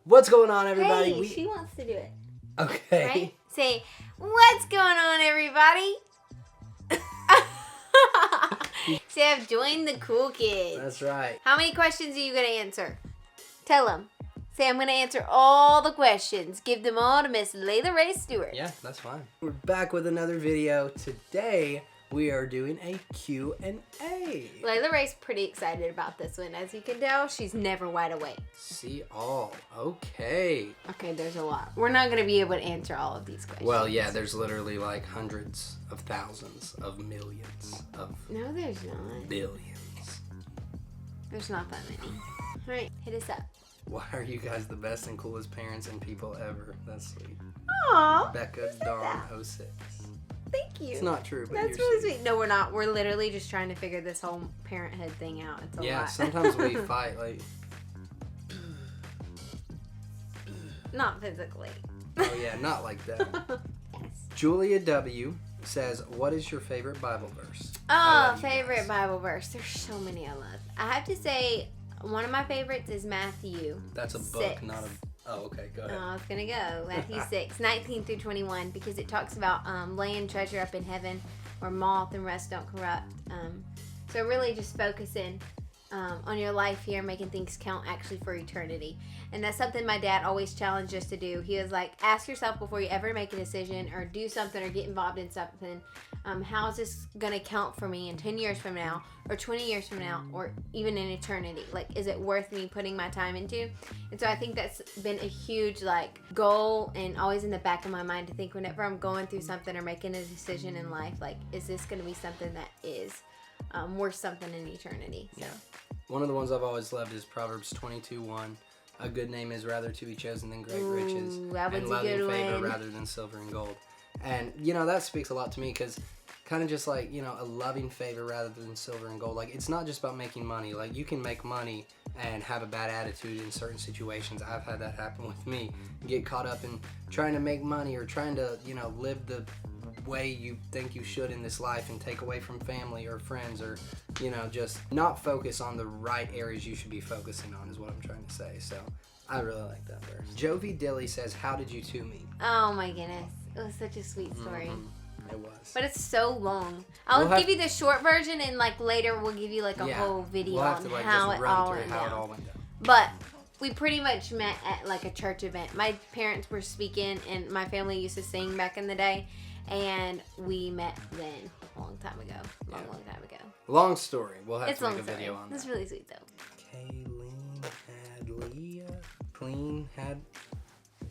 What's going on, everybody? Hey, she wants to do it. Okay. Right? Say, what's going on, everybody? Say, I've joined the cool kids. That's right. How many questions are you going to answer? Tell them. Say, I'm going to answer all the questions. Give them all to Miss Layla Ray Stewart. Yeah, that's fine. We're back with another video. Today, we are doing a Q&A. Layla Ray's pretty excited about this one. As you can tell, she's never wide awake. See all. Okay. Okay, there's a lot. We're not going to be able to answer all of these questions. Well, yeah, there's literally like hundreds of thousands of millions of No, there's not. billions. There's not that many. All right, hit us up. Why are you guys the best and coolest parents and people ever? That's sweet. Aw. Becca Dawn 06. Thank you. It's not true, but That's you're really sweet. No, we're not. We're literally just trying to figure this whole parenthood thing out. It's a Yeah, lot. sometimes we fight like. Not physically. Oh yeah, not like that. Yes. Julia W says, "What is your favorite Bible verse?" Oh, favorite Bible verse. There's so many I love. I have to say, one of my favorites is Matthew. That's a book, 6. not a. Oh, okay, go ahead. Oh, it's gonna go Matthew 6, 19 through 21, because it talks about laying treasure up in heaven, where moth and rust don't corrupt. So really, just focusing on your life here, making things count actually for eternity. And that's something my dad always challenged us to do. He was like, ask yourself before you ever make a decision or do something or get involved in something, how is this going to count for me in 10 years from now or 20 years from now or even in eternity? Like, is it worth me putting my time into? And so I think that's been a huge, like, goal and always in the back of my mind to think whenever I'm going through something or making a decision in life, like, is this going to be something that is worth something in eternity? So. Yeah. One of the ones I've always loved is Proverbs 22:1. A good name is rather to be chosen than great riches, that and one's a loving good favor one. rather than silver and gold. And, you know, that speaks a lot to me because kind of just like, you know, a loving favor rather than silver and gold. Like, it's not just about making money. Like, you can make money and have a bad attitude in certain situations. I've had that happen with me. Get caught up in trying to make money or trying to, you know, live the way you think you should in this life and take away from family or friends or, you know, just not focus on the right areas you should be focusing on is what I'm trying to say. So I really like that verse. Jovi Dilly says, "How did you two meet?" Oh my goodness. It was such a sweet story. Mm-hmm. It was. But it's so long. I'll give you the short version and like later we'll give you like a whole video we'll have on to, like, how just it run all through went how down. it all went down. But we pretty much met at like a church event. My parents were speaking and my family used to sing back in the day. And we met then a long time ago. Long time ago. Long story. We'll have It's to make long a story. video on that. It's really sweet though. Clean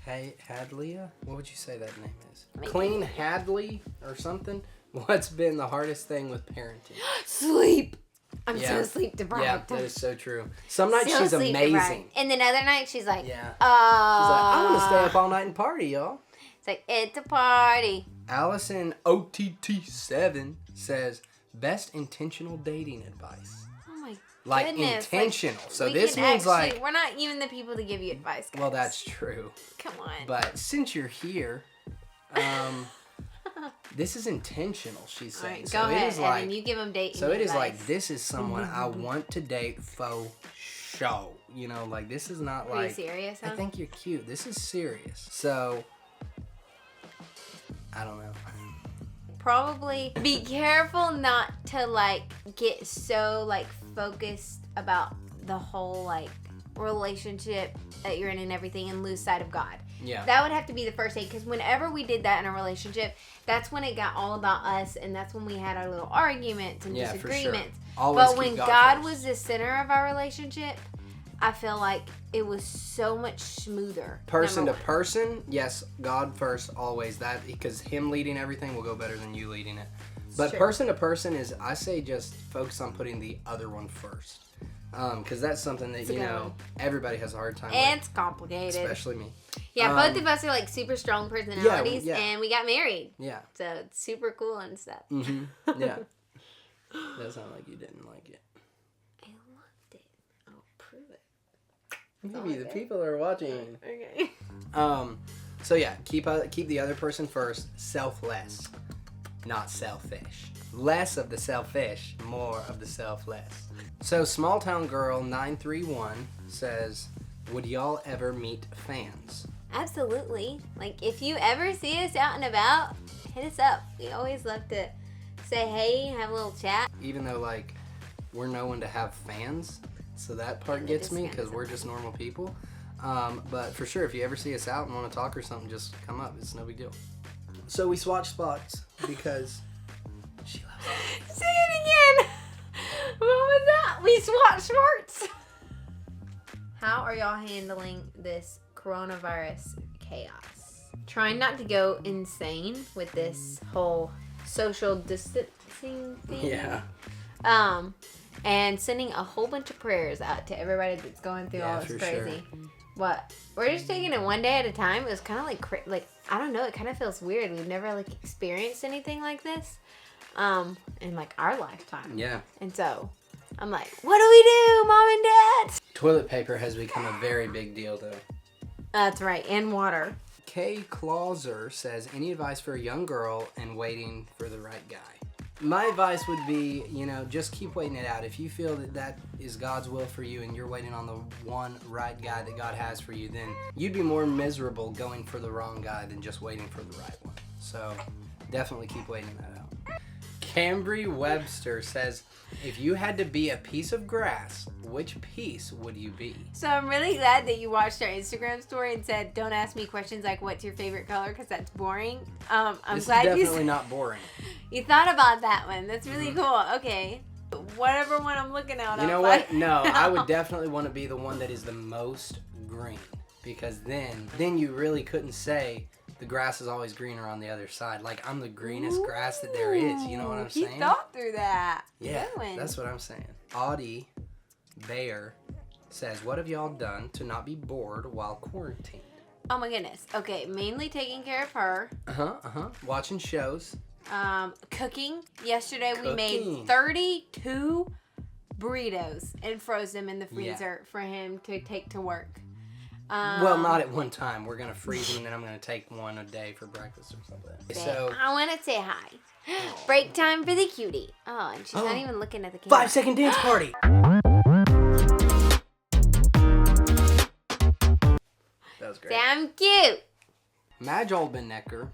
Hadleah? What would you say that name is? Maybe. Clean Hadley or something? What's been the hardest thing with parenting? Sleep. I'm Yeah. so sleep deprived. Yeah, that is so true. Some nights So she's sleep amazing. deprived. And then other night she's like, Yeah. She's like, I want to stay up uh, all night and party, y'all. It's like, it's a party. Allison OTT7 says, best intentional dating advice. Oh my Like goodness. intentional. Like, So we this can means actually, we're not even the people to give you advice, guys. well, that's true. Come on. But since you're here, this is intentional, she's All saying. right, so go ahead, it is like, Evan. You give them dating so it is advice. like, this is someone I want to date faux show. You know, like this is not Are like, you serious, huh? I think you're cute. This is serious. So, I don't know. Probably be careful not to like get so like focused about the whole like relationship that you're in and everything and lose sight of God. Yeah. That would have to be the first thing, because whenever we did that in a relationship, that's when it got all about us, and that's when we had our little arguments and Yeah, for sure. disagreements. Always But keep when God God first. was the center of our relationship, I feel like it was so much smoother. Person to number one. person, yes, God first, always. That because Him leading everything will go better than you leading it. But true. person to person is, I say, just focus on putting the other one first, because that's something that It's a you good know one. everybody has a hard time It's with, complicated. especially me. Yeah, both of us are like super strong personalities, yeah. and we got married. Yeah. So it's super cool and stuff. Mm-hmm. Yeah. That sounded like you didn't like it. I loved it. I'll prove it. Maybe the people are watching. Okay. So yeah, keep the other person first. Selfless, not selfish. Less of the selfish, more of the selfless. So Small Town Girl 931 says, Would y'all ever meet fans? Absolutely. Like, if you ever see us out and about, hit us up. We always love to say hey, have a little chat. Even though, like, we're known to have fans, so that part Yeah, gets that me just because kinda we're just normal people. But for sure, if you ever see us out and want to talk or something, just come up. It's no big deal. So we swatched spots because she loves it. Say it again. What was that? We swatched sports. How are y'all handling this coronavirus chaos? Trying not to go insane with this whole social distancing thing. Yeah. And sending a whole bunch of prayers out to everybody that's going through all this for crazy. sure. What? We're just taking it one day at a time. It was kind of like I don't know. It kind of feels weird. We've never like experienced anything like this, in like our lifetime. Yeah. And so, I'm like, what do we do, Mom and Dad? Toilet paper has become a very big deal, though. That's right, and water. Kay Clauser says, any advice for a young girl and waiting for the right guy? My advice would be, just keep waiting it out. If you feel that that is God's will for you and you're waiting on the one right guy that God has for you, then you'd be more miserable going for the wrong guy than just waiting for the right one. So definitely keep waiting that out. Cambry Webster says, if you had to be a piece of grass, which piece would you be? So I'm really glad that you watched our Instagram story and said, don't ask me questions like, what's your favorite color? Because that's boring. I'm This glad is definitely not boring. you thought about that one. That's really cool. Okay. Whatever one I'm looking at. You know what? No, I would definitely want to be the one that is the most green. Because then you really couldn't say the grass is always greener on the other side. Like, I'm the greenest grass that there is. You know what I'm saying? He thought through that. Yeah, Good one. that's what I'm saying. Audie Bayer says, what have y'all done to not be bored while quarantined? Oh my goodness. Okay, mainly taking care of her. Watching shows. Cooking. Yesterday we made Cooking. 32 burritos and froze them in the freezer for him to take to work. Well, not at one time. We're going to freeze them and then I'm going to take one a day for breakfast or something. So, I want to say hi. Break time for the cutie. Oh, and she's not even looking at the camera. 5-second dance party. That was great. Damn cute. Madge Olbenecker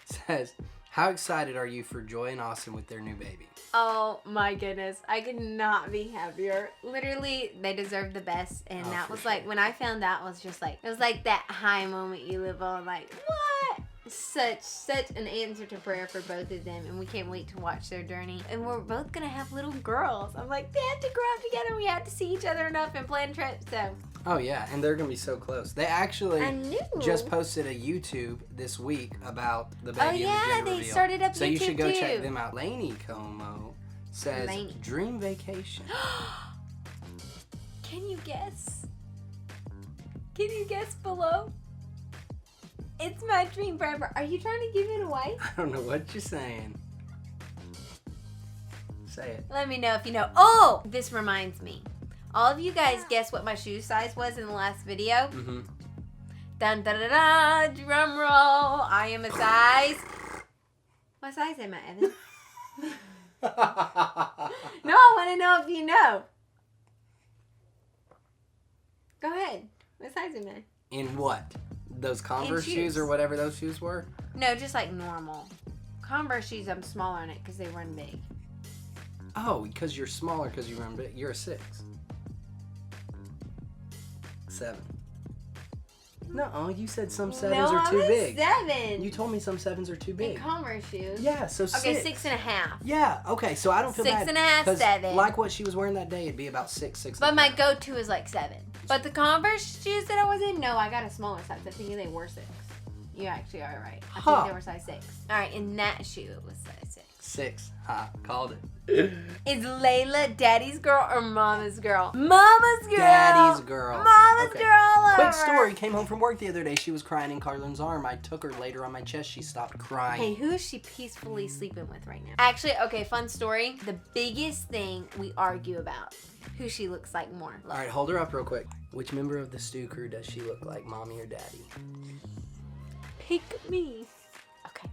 says, how excited are you for Joy and Austin with their new baby? Oh my goodness. I could not be happier. Literally, they deserve the best. And that was like, when I found out, it was like that high moment you live on. Like, what? Such an answer to prayer for both of them. And we can't wait to watch their journey. And we're both going to have little girls. I'm like, they have to grow up together. We have to see each other enough and plan trips. So. Oh, yeah. And they're going to be so close. They actually just posted a YouTube this week about the baby and the gender they reveal. started up so YouTube you should go too. check them out. Lainey Como says, dream vacation. Can you guess? Can you guess below? It's my dream forever. Are you trying to give it away? I don't know what you're saying. Say it. Let me know if you know. Oh! This reminds me. All of you guys guess what my shoe size was in the last video? Mm-hmm. Dun da da da! Drum roll! I am a size. What size am I, Evan? No, I want to know if you know. Go ahead. What size am I? In what? Those Converse shoes. shoes or whatever those shoes were? No, just like normal. Converse shoes, I'm smaller in it because they run big. Oh, because you're smaller because you run big. You're a 6. 7. No, you said some 7s are too big. 7. You told me some 7s are too big. In Converse shoes. Yeah, so 6. Okay, 6.5. Yeah, okay, so I don't feel bad. 6.5, 'cause 7. Like what she was wearing that day, it'd be about 6. But my go-to is like 7. But the Converse shoes that I was in, no, I got a smaller size. I think they were 6. You actually are right. I think they were size 6. All right, in that shoe, it was size 6. 6. Ha, called it. Is Layla daddy's girl or mama's girl? Mama's girl. Daddy's girl. Mama's Okay. girl. Quick story. Came home from work the other day. She was crying in Carlin's arm. I took her, laid her on my chest. She stopped crying. Hey, who is she peacefully sleeping with right now? Actually, okay, fun story. The biggest thing we argue about, who she looks like more. All right, hold her up real quick. Which member of the stew crew does she look like, mommy or daddy? Pick me. Okay.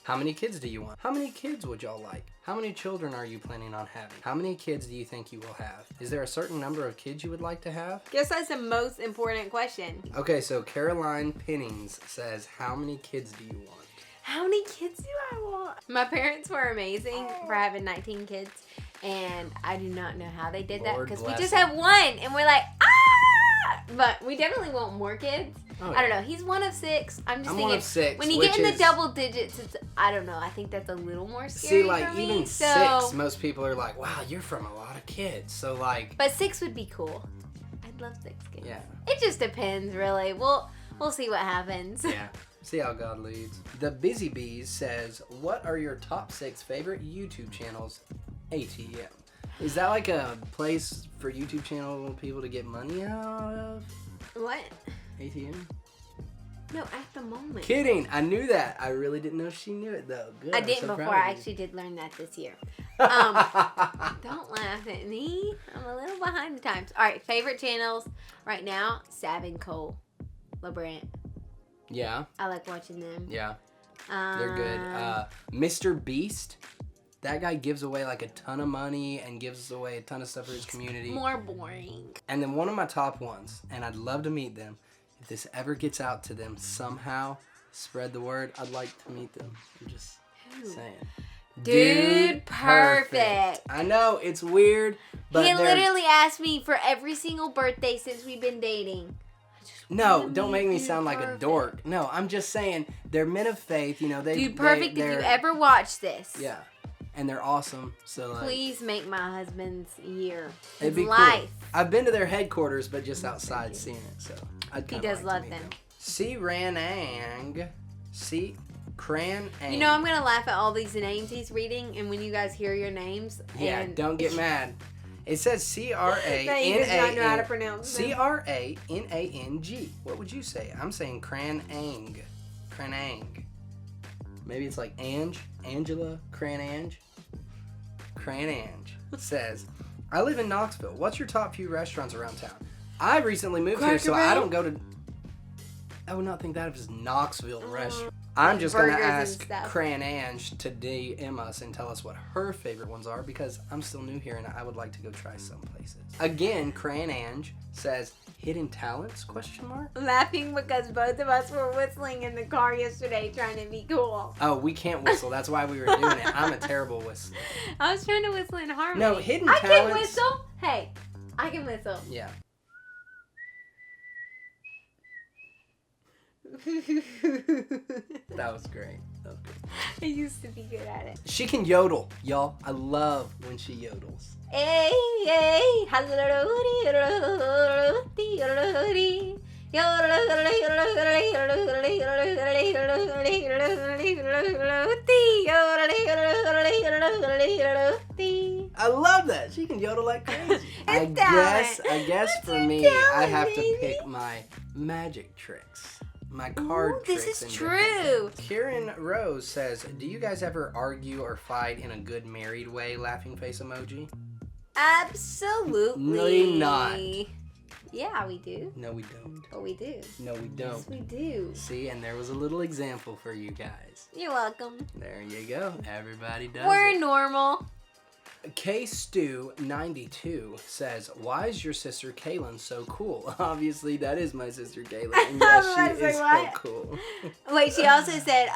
How many kids do you want? How many kids would y'all like? How many children are you planning on having? How many kids do you think you will have? Is there a certain number of kids you would like to have? Guess that's the most important question. Okay, so Caroline Pennings says, how many kids do you want? How many kids do I want? My parents were amazing for having 19 kids, and I do not know how they did that Lord because we bless just them. have one, and we're like, ah! But we definitely want more kids. Oh, I don't yeah. know. He's one of 6. I'm just I'm thinking, one of 6, when you which get in the is- double digits, it's, I don't know. I think that's a little more scary See, like, for me. even so, 6, most people are like, wow, you're from a lot of kids. So, like, but 6 would be cool. I'd love 6 kids. yeah. It just depends, really. We'll see what happens. Yeah. See how God leads. The Busy Bees says, what are your top 6 favorite YouTube channels? ATM. Is that like a place for YouTube channel people to get money out of? What? ATM? No, at the moment. Kidding. I knew that. I really didn't know she knew it though. Good. I I'm didn't so before. proud I of you. actually did learn that this year. Don't laugh at me. I'm a little behind the times. All right, favorite channels right now: Sav and Cole, LeBrant. Yeah. I like watching them. Yeah. They're good. Mr. Beast. That guy gives away like a ton of money and gives away a ton of stuff for his community. More boring. And then one of my top ones, and I'd love to meet them. If this ever gets out to them somehow, spread the word. I'd like to meet them. I'm just saying. Dude, perfect. I know it's weird, but He they're- literally asked me for every single birthday since we've been dating. No, wanna don't make meet me Dude sound like a Perfect. dork. No, I'm just saying they're men of faith. You know, Dude, perfect. If you they're- ever watch this, Yeah, and they're awesome. So like, please make my husband's year. it'd His be life. cool. I've been to their headquarters, but just outside seeing it. So I'd He kinda does like love to meet them. C Ranang, C Cranang. You know, I'm gonna laugh at all these names he's reading, and when you guys hear your names, Yeah, and don't get mad. It says that he does not know how to pronounce them. Cranang. What would you say? I'm saying Cranang. Cranang. Maybe it's like Angela Cranang. Cranang says, I live in Knoxville. What's your top few restaurants around town? I recently moved here, so I don't go to... I would not think that of as Knoxville restaurant. I'm just going to burgers and ask stuff. Cranange to DM us and tell us what her favorite ones are because I'm still new here and I would like to go try some places. Again, Cranange says, hidden talents, question mark? Laughing because both of us were whistling in the car yesterday trying to be cool. Oh, we can't whistle. That's why we were doing it. I'm a terrible whistler. I was trying to whistle in harmony. No, hidden I can talents- whistle. Hey, I can whistle. Yeah. That was great. That was good. I used to be good at it. She can yodel, y'all. I love when she yodels. Hey, hey, I love that. She can yodel like crazy. I talent. guess That's for your me, talent, I have to baby. pick my magic tricks. My card Ooh, tricks. this is and different true. things. Kieran Rose says, do you guys ever argue or fight in a good married way? Laughing face emoji. Absolutely not. Yeah, we do. No, we don't. Oh, we do. No, we don't. Yes, we do. See, and there was a little example for you guys. You're welcome. There you go. Everybody does We're it. normal. K-Stew92 says, why is your sister Kaylin so cool? Obviously, that is my sister Kaylin. And yes, I she was is so like, what? cool. Wait, she also said,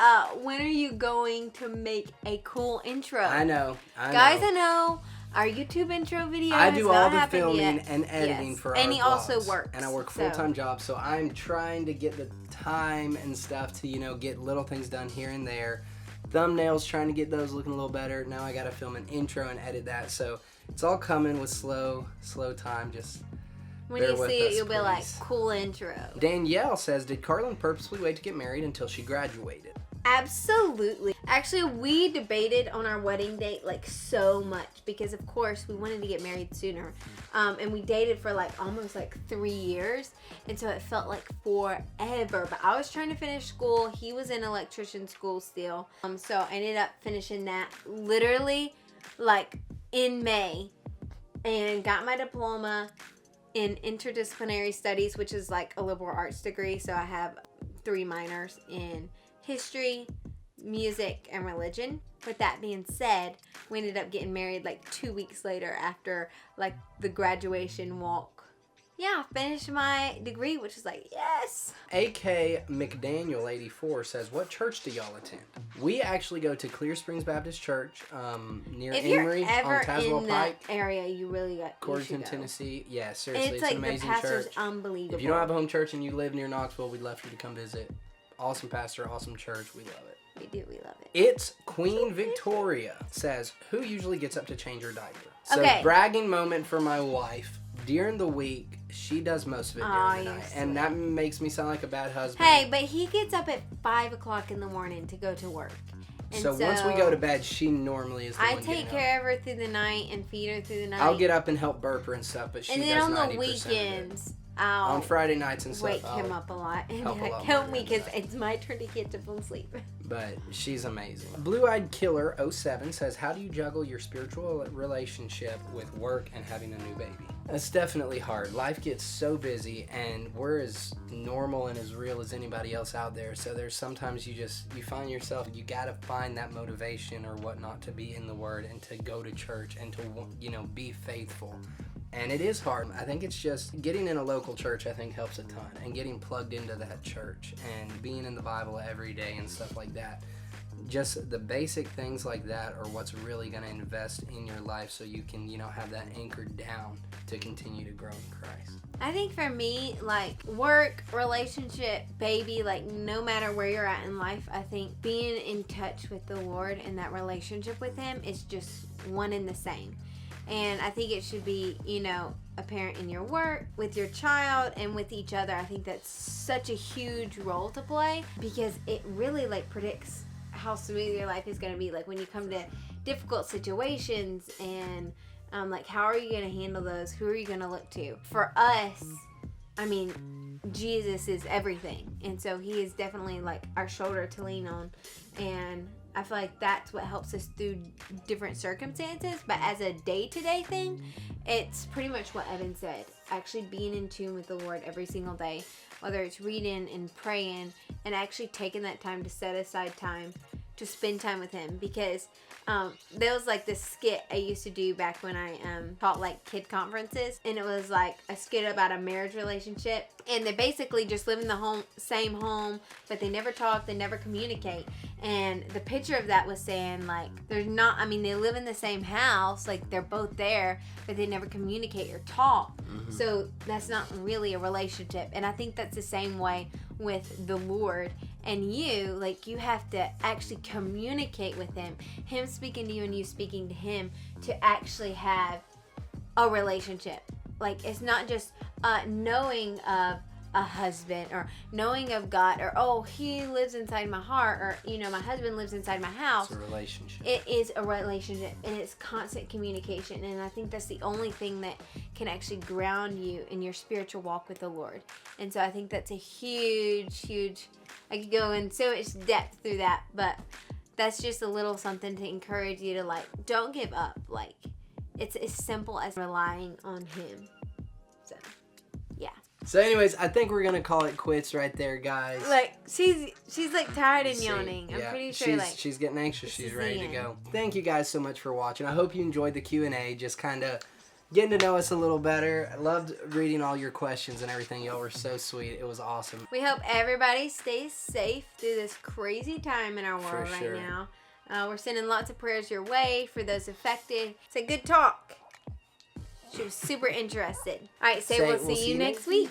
when are you going to make a cool intro? I know. Guys, I know our YouTube intro video I has do not all the happened filming yet. and editing Yes. for And our he also vlogs. works, And I work so- full-time jobs, so I'm trying to get the time and stuff to, get little things done here and there. Thumbnails, trying to get those looking a little better. Now I got to film an intro and edit that, so it's all coming with slow time. Just When bear you with see it, us, you'll be like, please. cool intro. Danielle says, did Carlin purposely wait to get married until she graduated? Absolutely. Actually, we debated on our wedding date like so much because, of course, we wanted to get married sooner. And we dated for almost 3 years. And so it felt like forever. But I was trying to finish school. He was in electrician school still. So I ended up finishing that literally in May and got my diploma in interdisciplinary studies, which is a liberal arts degree. So I have 3 minors in history, music and religion. With that being said, we ended up getting married like 2 weeks later after like the graduation walk. Yeah, finished my degree, which is like, yes. AK McDaniel 84 says, what church do y'all attend? We actually go to Clear Springs Baptist Church near If Emory you're ever on Tazewell in Pike, that area, you really got Corrigan, go. Tennessee. Yeah, seriously, It's it's like an the amazing pastor's church. unbelievable. If you don't have a home church and you live near Knoxville, we'd love for you to come visit. Awesome pastor, awesome church. We love it. We do. We love it. It's Queen Victoria says, who usually gets up to change her diaper? So Okay. bragging moment for my wife. During the week, she does most of it during the night. And that makes me sound like a bad husband. Hey, but he gets up at 5 o'clock in the morning to go to work. And so once we go to bed, she normally is the one I take getting care of her through the night and feed her through the night. I'll get up and help burp her and stuff, but she and then does on 90% the of weekends, it. I'll On Friday nights and wake stuff, him up a lot and be help a like, lot help more me than because that. it's my turn to catch up on sleep. But she's amazing. Blue-Eyed Killer 07 says, how do you juggle your spiritual relationship with work and having a new baby? It's definitely hard. Life gets so busy, and we're as normal and as real as anybody else out there. So there's sometimes you find yourself, you gotta find that motivation or whatnot to be in the Word and to go to church and to, be faithful. And it is hard. I think it's just getting in a local church, I think, helps a ton. And getting plugged into that church and being in the Bible every day and stuff like that. Just the basic things like that are what's really going to invest in your life so you can, have that anchored down to continue to grow in Christ. I think for me, like work, relationship, baby, like no matter where you're at in life, I think being in touch with the Lord and that relationship with Him is just one and the same. And I think it should be, apparent in your work, with your child, and with each other. I think that's such a huge role to play because it really predicts how smooth your life is going to be. Like when you come to difficult situations and how are you going to handle those? Who are you going to look to? For us, Jesus is everything. And so He is definitely our shoulder to lean on. And I feel like that's what helps us through different circumstances. But as a day-to-day thing, it's pretty much what Evan said. Actually being in tune with the Lord every single day. Whether it's reading and praying and actually taking that time to set aside time to spend time with Him. Because there was this skit I used to do back when I taught kid conferences. And it was a skit about a marriage relationship. And they basically just live in the same home, but they never talk, they never communicate. And the picture of that was saying there's not, they live in the same house, they're both there, but they never communicate or talk. Mm-hmm. So that's not really a relationship. And I think that's the same way with the Lord. And you have to actually communicate with Him. Him speaking to you and you speaking to Him to actually have a relationship. It's not just knowing of a husband or knowing of God or, He lives inside my heart or, my husband lives inside my house. It's a relationship. It is a relationship and it's constant communication. And I think that's the only thing that can actually ground you in your spiritual walk with the Lord. And so I think that's a huge, I could go in so much depth through that, but that's just a little something to encourage you to don't give up. It's as simple as relying on Him. So, yeah. So anyways, I think we're going to call it quits right there, guys. She's tired and yawning. I'm pretty sure she's getting anxious. She's ready to go. Thank you guys so much for watching. I hope you enjoyed the Q&A, just kind of getting to know us a little better. I loved reading all your questions and everything. Y'all were so sweet. It was awesome. We hope everybody stays safe through this crazy time in our world right now. We're sending lots of prayers your way for those affected. It's a good talk. She was super interested. All right, we'll see you next week.